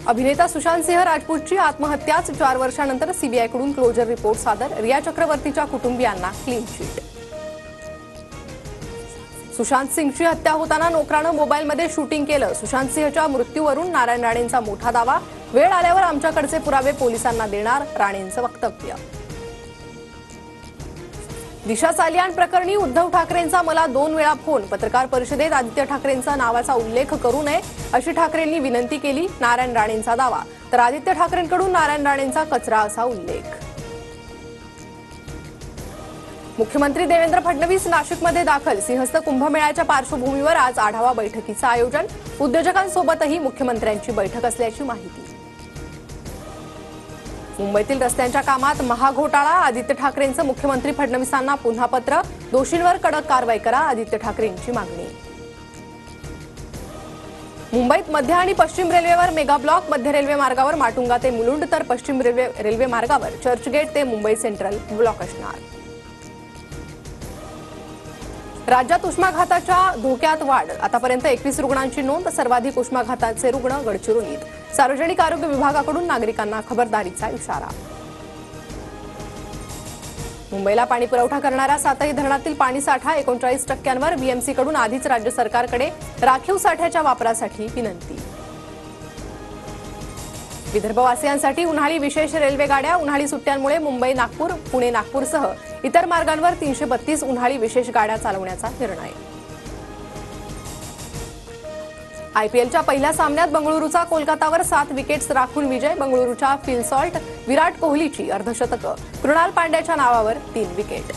अभिनेता सुशांत सिंह राजपूतची आत्महत्याच 4 वर्षांनंतर सीबीआयकडून क्लोजर रिपोर्ट सादर, रिया चक्रवर्तीच्या कुटुंबियांना क्लीन चिट। सुशांत सिंहची हत्या होताना नोकरानं मोबाईलमध्ये शूटिंग केलं, सुशांत सिंहच्या मृत्यूवरून नारायण राणेंचा मोठा दावा, वेळ आल्यावर आमच्याकडचे पुरावे पोलिसांना देणार, राणेंचं वक्तव्य। दिशा सालियान प्रकरणी उद्धव ठाकरेंचा मला 2 वेळा फोन, पत्रकार परिषदेत आदित्य ठाकरेंचा नावाचा उल्लेख करू नये अशी ठाकरेंनी विनंती केली, नारायण राणेंचा दावा, तर आदित्य ठाकरेंकडून नारायण राणेंचा कचरा असा उल्लेख। मुख्यमंत्री देवेंद्र फडणवीस नाशिकमध्ये दाखल, सिंहस्थ कुंभमेळ्याच्या पार्श्वभूमीवर आज आढावा बैठकीचं आयोजन, उद्योजकांसोबतही मुख्यमंत्र्यांची बैठक असल्याची माहिती। मुंबईतील रस्त्यांच्या कामात महाघोटाळा, आदित्य ठाकरेंचं मुख्यमंत्री फडणवीसांना पुन्हा पत्र, दोषींवर कडक कारवाई करा, आदित्य ठाकरेंची मागणी। मुंबईत मध्य आणि पश्चिम रेल्वेवर मेगा ब्लॉक, मध्य रेल्वे मार्गावर माटुंगा ते मुलुंड तर पश्चिम रेल्वे मार्गावर चर्चगेट ते मुंबई सेंट्रल ब्लॉक असणार। राज्यात उष्माघाताच्या धोक्यात वाढ, आतापर्यंत 21 रुग्णांची नोंद, सर्वाधिक उष्माघाताचे रुग्ण गडचिरोलीत, सार्वजनिक आरोग्य विभागाकडून नागरिकांना खबरदारीचा इशारा। मुंबईला पाणी पुरवठा करणाऱ्या 7ही धरणातील पाणी साठा 39%वर, बीएमसीकडून आधीच राज्य सरकारकडे राखीव साठ्याच्या वापरासाठी विनंती। विदर्भवासियांसाठी उन्हाळी विशेष रेल्वे गाड्या, उन्हाळी सुट्ट्यांमुळे मुंबई नागपूर, पुणे नागपूरसह इतर मार्गांवर 332 उन्हाळी विशेष गाड्या चालवण्याचा निर्णय। आयपीएलच्या पहिल्या सामन्यात बंगळुरूचा कोलकातावर 7 विकेट्स राखून विजय, बंगळुरूच्या फिल सॉल्ट, विराट कोहलीची अर्धशतकं, कृणाल पांड्याच्या नावावर 3 विकेट।